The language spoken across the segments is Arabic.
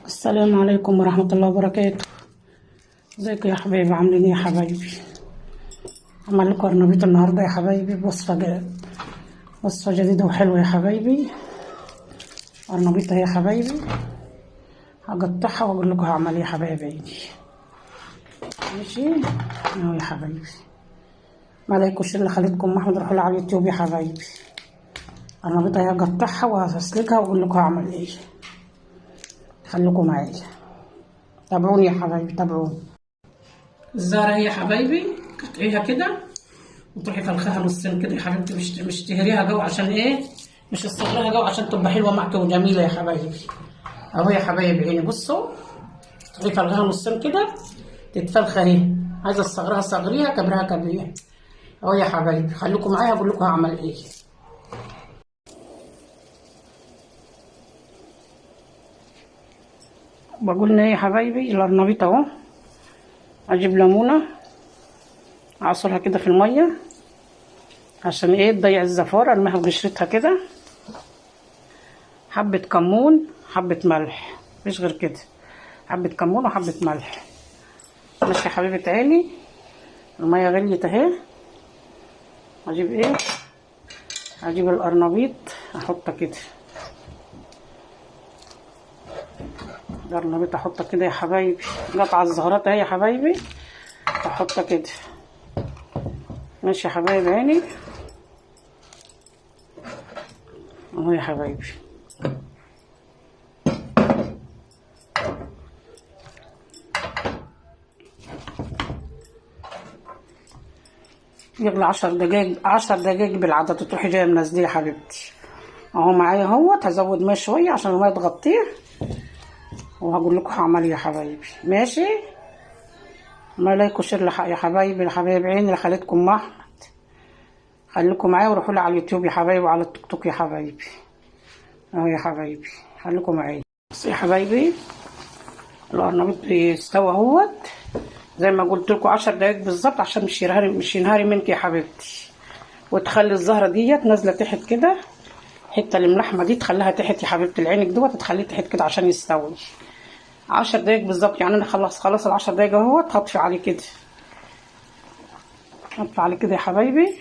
السلام عليكم ورحمة الله وبركاته. ازيكم يا حبايبي؟ عاملين ايه يا حبايبي؟ عمل لكم قرنبيط النهارده يا حبايبي وصفة جديدة وحلوة يا حبايبي. قرنبيط اهي يا حبايبي، هقطعها واقول لكم هعمل ايه يا حبايبي. ماشي اهو يا حبايبي، ما عليكوش الا خليتكم محمد روحوا على اليوتيوب يا حبايبي. قرنبيط اهي هقطعها وهسلكها واقول لكم هعمل ايه. خليكم معايا، تابعوني يا حبايبي تابعوني. الزهرة هي يا حبايبي، قطعيها كده وتروحي فلخها نصين كده يا حبيبتي، مش تهريها جو عشان ايه، مش تصغريها جو عشان تبقى حلوه معاكي وجميله يا حبايبي. اهو يا حبايبي عيني بصوا، تروحي فلخها نصين كده تتفلخ اهي. عايزه تصغريها صغريها، كبرها كبريها. اهو يا حبايبي خليكم معايا اقول لكم هعمل ايه. بقول ايه يا حبايبي، القرنبيط اهو، اجيب ليمونه اعصرها كده في الميه عشان ايه تضيع الزفاره، ارميها بقشرتها كده، حبه كمون حبه ملح، مفيش غير كده، حبه كمون وحبه ملح. ماشي يا حبيبه عيني، الميه غليت اهي. اجيب ايه، اجيب القرنبيط احطها كده، القرنبيط احطها كده يا حبايبي، قطع الزهرات اهي يا حبايبي احطها كده. ماشي يا حبايب عيني اهو يا حبايبي. يغلي 10 دقايق، 10 دقايق بالعدد، تروحي جايه منزليه يا حبيبتي. اهو معايا اهوت، هزود ميه شويه عشان الميه تغطيه وهقول لكم هعمل ايه يا حبايبي. ماشي، ما لايك وشير يا حبايبي، يا حبايب عيني لخالتكم محمد. خليكم معايا وروحوا لي على اليوتيوب يا حبايبي وعلى التيك توك يا حبايبي. اهو يا حبايبي خليكم معايا. بس يا حبايبي القرنبيط بيستوى اهوت زي ما قلت لكم 10 دقايق بالظبط عشان مش ينهاري منك يا حبيبتي. وتخلي الزهره ديت نازله تحت كده، الحته اللي ملحمه دي تخليها تحت يا حبيبتي، العينك دوت تخليه تحت كده عشان يستوي 10 دقايق بالظبط. يعني انا خلاص ال10 دقايق اهوت، هطفي عليه كده، هطفي عليه كده يا حبايبي،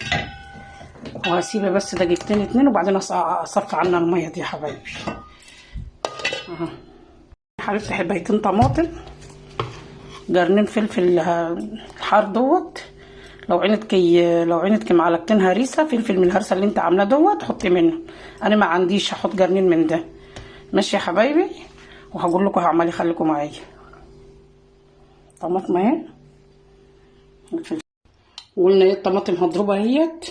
وهسيبه بس دقيقتين 2 وبعدين اصفي عنها الميه دي يا حبايبي. اهو يا حبيبتي، حبايتين طماطم، قرنين فلفل حار دوت، لو عينتك معلقتين هريسه فلفل من الهرسه اللي انت عاملاه دوت حطي منه، انا ما عنديش هحط قرنين من ده. ماشي يا حبايبي، وهقول لكم هعمل ايه، خليكم معايا. طماطم اهي، قلنا ايه الطماطم هضربها اهيت،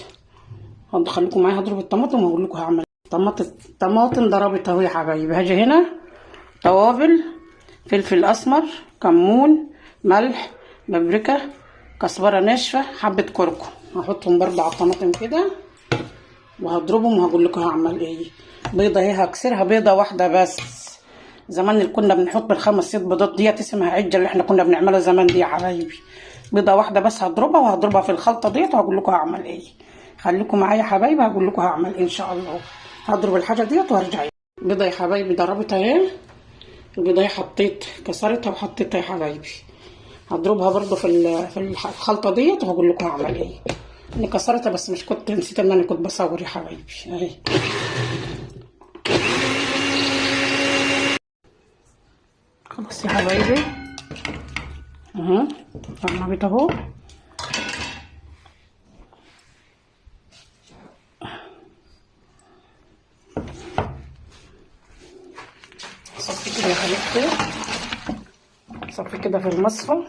خليكم معايا هضرب الطماطم وهقول لكم هعمل ايه. طماطم ضربت اهو يا حبايبي. هاجي هنا توابل، فلفل اسمر، كمون، ملح، بابريكا، كزبره ناشفه، حبه كركم، هحطهم برضه على الطماطم كده وهضربهم وهقول لكم هعمل ايه. بيضه اهي هكسرها، بيضه واحده بس. زمان اللي كنا بنحط بالخمس 6 بيضات ديت اسمها عجه، اللي احنا كنا بنعملها زمان دي يا حبايبي. بيضه واحده بس هضربها، وهضربها في الخلطه ديت وهقول لكم هعمل ايه. خليكم معايا يا حبايبي، هقول لكم هعمل ايه ان شاء الله. هضرب الحاجه ديت وهرجع. بيضه يا حبايبي ضربتها اهي، البيضه اهي كسرتها وحطيتها يا حبايبي. هضربها برضو في الخلطه ديت وهقول لكم هعمل ايه. انا كسرتها بس مش كنت نسيت ان انا كنت بصور يا حبايبي اهي. خلاص يا حبايبي اهو القرنبيط اهو. صفي كده يا حبيبتي، صفي كده في المصفى،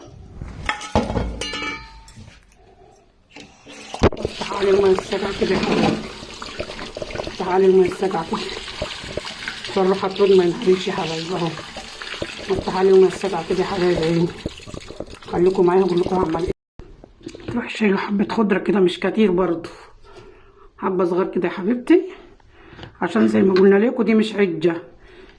افتح على الميه الساقعه كده يا حبايبي، افتح على الميه الساقعه كده عشان روح الطول ما ينحرقش يا حبايبي. اهو افتح على الميه الساقعه كده يا حبايبي عيني. خليكم معايا هقول لكم هعمل ايه. تروحي شايله حبه خضره كده مش كتير برضو، حبه صغير كده يا حبيبتي، عشان زي ما قلنا لكم دي مش عجه،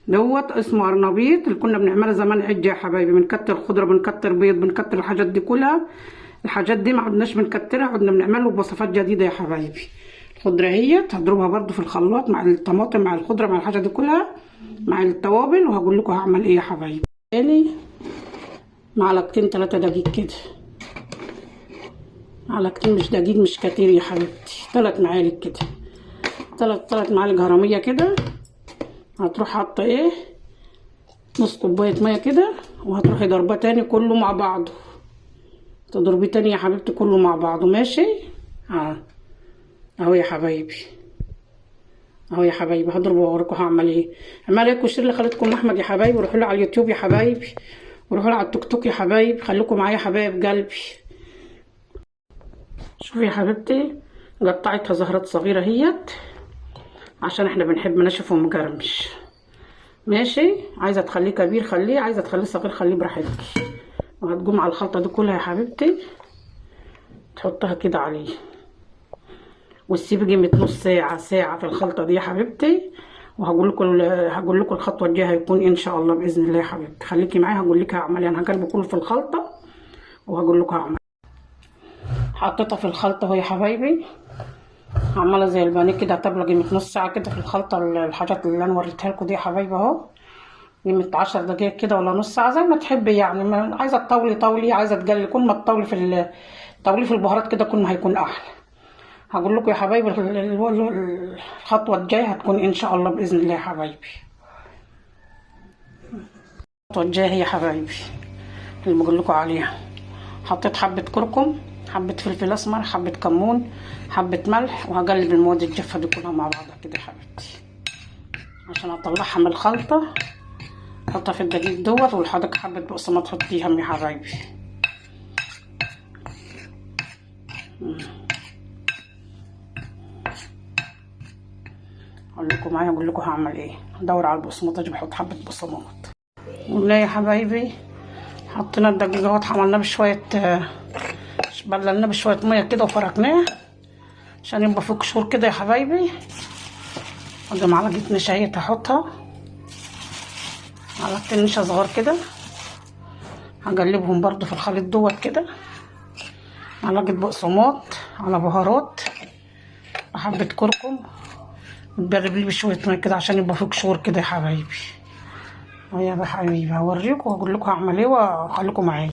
دوت اسمه قرنبيط اللي كنا بنعملها زمان عجه يا حبايبي. بنكتر خضره، بنكتر بيض، بنكتر الحاجات دي كلها. الحاجات دي ما عدناش بنكترها، عدنا بنعمله بوصفات جديده يا حبايبي. الخضره اهيت هضربها برضو في الخلاط مع الطماطم مع الخضره مع الحاجه دي كلها مع التوابل. وهقول لكم هعمل ايه يا حبايبي. تاني معلقتين 3 دقيق كده، معلقتين مش دقيق، مش كتير يا حبيبتي، 3 معالق كده، 3 معالق هرميه كده. هتروح حاطه ايه نص كوبايه ميه كده، وهتروحي ضربه تاني كله مع بعضه، تضربيه تاني يا حبيبتي كله مع بعضه. ماشي اهو يا حبايبي، اهو يا حبايبي هضربه واوريكم هعمل ايه. اعملوا ايه واشتركوا لخالتكم احمد يا حبايبي، وروحوا له على اليوتيوب يا حبايبي، وروحوا له على التيك توك يا حبايبي. خليكم معايا يا حبايب قلبي. شوفي يا حبيبتي قطعتها زهرات صغيره اهيت، عشان احنا بنحب ناشف ومقرمش. ماشي، عايزه تخليه كبير خليه، عايزه تخليه صغير خليه براحتك. وهتقوم على الخلطه دي كلها يا حبيبتي تحطها كده عليه، وتسيبي قيمه نص ساعه في الخلطه دي يا حبيبتي. وهقول لكم الخطوه الجايه هيكون ان شاء الله باذن الله يا حبيبتي. خليكي معايا هقول لك هعمل ايه. انا هقلبه كله في الخلطه وهقول لكم هعمل. حطيتها في الخلطه اهو يا حبايبي، عماله زي البانيه كده. هتبقى قيمه نص ساعه كده في الخلطه. الحاجات اللي انا وريتها لكم دي يا حبايبي اهو، قيمه 10 دقايق كده ولا نص ساعه زي ما تحبي يعني. عايزه تطولي طولي، عايزه تقلي كل ما تطولي تطولي في البهارات كده كل ما هيكون احلى. هقول لكم يا حبايبي الخطوه الجايه هتكون ان شاء الله باذن الله يا حبايبي. الخطوه الجايه يا حبايبي اللي بقول لكم عليها، حطيت حبه كركم، حبه فلفل اسمر، حبه كمون، حبه ملح، وهقلب المواد الجافه دي كلها مع بعضها كده يا حبيبتي عشان اطلعها من الخلطه. حطها في الدقيق دوت، والحدق حبه بقسماط حطيها يا حبايبي. اقول لكم معايا اقول لكم هعمل ايه. ادور على البقسماط اجي بحط حبه بقسماط. قلنا يا حبايبي حطينا الدقيق اهوت، عملناه بشويه بللناه بشويه ميه كده وفركناه عشان يبقى فيه قشور كده يا حبايبي. ادي معلقه نشا اهيت هحطها، معلقتين نشا صغار كده. هقلبهم برضو في الخليط دوت كده، معلقه بقسماط على بهارات وحبه كركم، وتقلبيه بشويه ميه كده عشان يبقى فيه قشور كده يا حبايبي. يا حبايبي هوريكم واقول لكم هعمل ايه وخليكم معايا.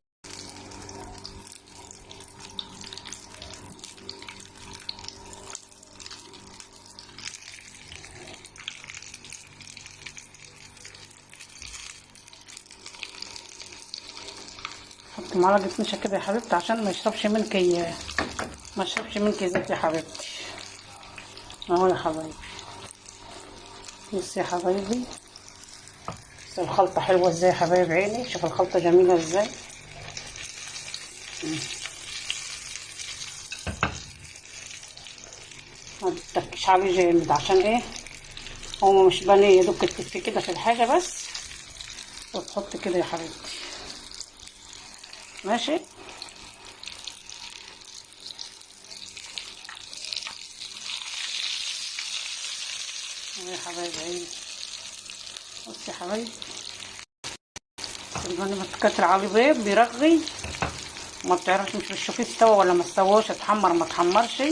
حط معلقه نشا كده يا حبيبتي عشان ما يشربش منك زيت يا حبيبتي. اهو يا حبايبي بصي يا حبايبي الخلطه حلوه ازاي يا حبايب عيني. شوف الخلطه جميله ازاي. ما تتكش عليه جامد عشان ايه هو مش بانيه، يا دوب تكفي كده في الحاجه بس وتحط كده يا حبيبتي. ماشي يا حبايب عيني. بصي يا حبايبي البانيه ما تكتر عليه بيض بيرغي، ما بتعرفش مش بتشوفيه استوى ولا ما استواش، اتحمر ما اتحمرش،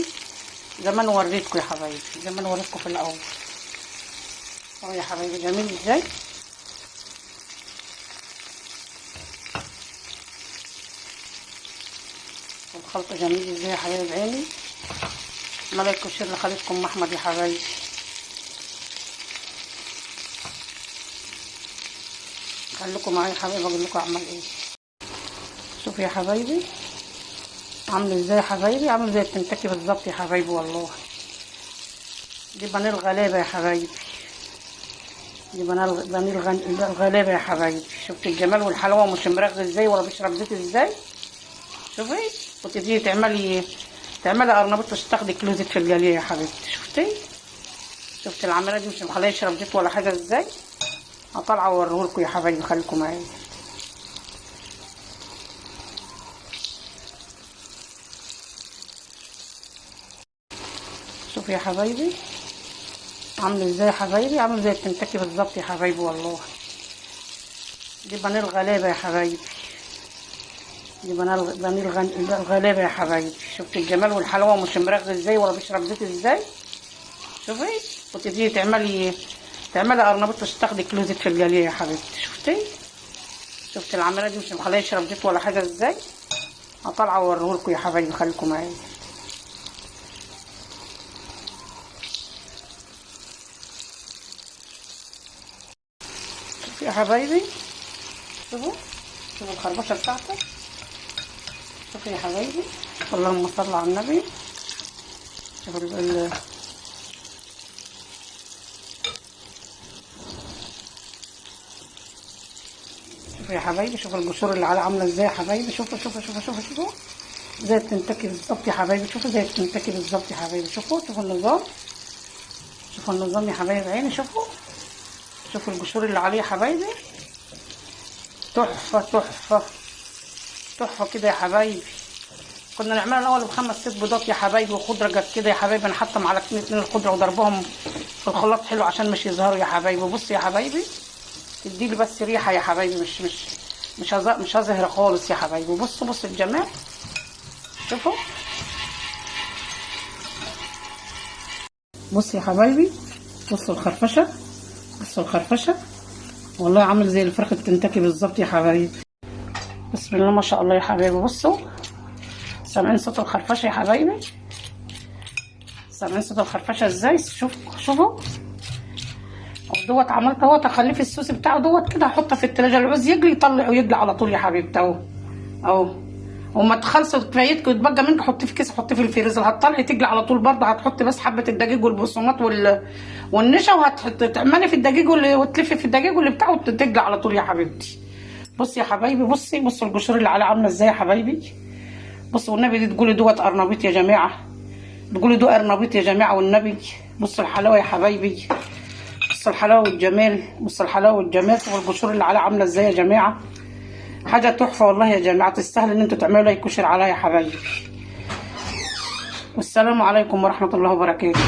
زي ما انا وريتكم يا حبايبي، زي ما انا وريتكم في الاول. اهو يا حبايبي جميل ازاي. الخلطه جميل ازاي يا حبايب عيني. ملاك وشير لخالتكم احمد يا حبايبي. خليكم معايا يا حبايبي اقول لكم اعمل ايه. شوفوا يا حبايبي عامل ازاي يا حبايبي، عامل زي الكنتاكي بالظبط يا حبايبي. والله دي بانيه الغلابه يا حبايبي، دي بانيه الغلابه يا حبايبي. شفت الجمال والحلاوه ومش مرغي ازاي ولا بيشرب زيت ازاي. شوفي وتبتدي تعملي قرنبيط مش تاخدي كيلو زيت في الجليه يا حبيبتي. شفتي العماله دي مش مخليه يشرب زيت ولا حاجه ازاي. هطلع واوريهولكم يا حبايبي خليكم معايا. شوفوا يا حبايبي عامل ازاي يا حبايبي، عامل زي الكنتاكي بالظبط يا حبايبي. والله دي بانيه الغلابه يا حبايبي، دي بانيه الغلابه يا حبايبي. شفت الجمال والحلاوه ومش مرغي ازاي ولا بيشرب زيت ازاي. شوفي وتبتدي تعملي تعملي قرنبيط مش تاخدي كيلو زيت في الجليه يا حبيبتي. شفتي العماله دي مش مخليه يشرب زيت ولا حاجه ازاي؟ هطلع اوريهولكوا يا حبايبي، خليكم معايا. شوفي يا حبايبي، شوفوا الخربشه بتاعته. شوفي يا حبايبي، اللهم صل على النبي. شوفوا شوفوا يا حبايبي، شوفوا القشور اللي عليها عامله ازاي يا حبايبي. شوفوا زي التنتكي بالظبط يا حبايبي. شوفوا زي التنتكي بالظبط يا حبايبي. شوفوا النظام، شوفوا النظام يا حبايبي عيني. شوفوا القشور اللي عليه يا حبايبي. تحفه كده يا حبايبي. كنا نعملها الاول ب5 6 بيضات يا حبايبي، وخضره جت كده يا حبايبي. انا حاطه معلقتين 2 الخضره وضربهم في الخلاط حلو عشان مش يظهروا يا حبايبي. بصوا يا حبايبي، تديلي بس ريحه يا حبايبي، مش هزهر خالص يا حبايبي. بصوا الجمال. شوفوا يا حبايبي، بصوا الخرفشه والله عامل زي الفرخه الكنتاكي بالظبط يا حبايبي. بسم الله ما شاء الله يا حبايبي. بصوا، سامعين صوت الخرفشه يا حبايبي؟ سامعين صوت الخرفشه ازاي؟ شوفوا دوت. عملت اهوت اخليه في السوس بتاعه دوت كده، هحطه في التلاجة. اللي عاوز يجلي يطلع ويجلي على طول يا حبيبتي. اهو وما تخلصوا كفايتكم وتبقى منك حطيه في كيس، حطيه في الفريزر. هتطلعي تجلي على طول برضه. هتحطي بس حبه الدجاج والبقسماط والنشا، وهتعملي في الدجاج وتلفي في الدجاج اللي بتاعه وتجلي على طول يا حبيبتي. بصي يا حبايبي، بصوا القشور اللي عليها عامله ازاي يا حبايبي. بصوا والنبي دي تقولي دوت قرنبيط يا جماعه، تقولي دو قرنبيط يا جماعه والنبي. بصوا الحلاوه يا حبايبي، بصوا الحلاوه والجمال. شوفوا القشور اللي عليها عامله ازاي يا جماعه. حاجه تحفه والله يا جماعه، تستاهل ان انتوا تعملوا لايك وشير عليها يا حبايبي. والسلام عليكم ورحمه الله وبركاته.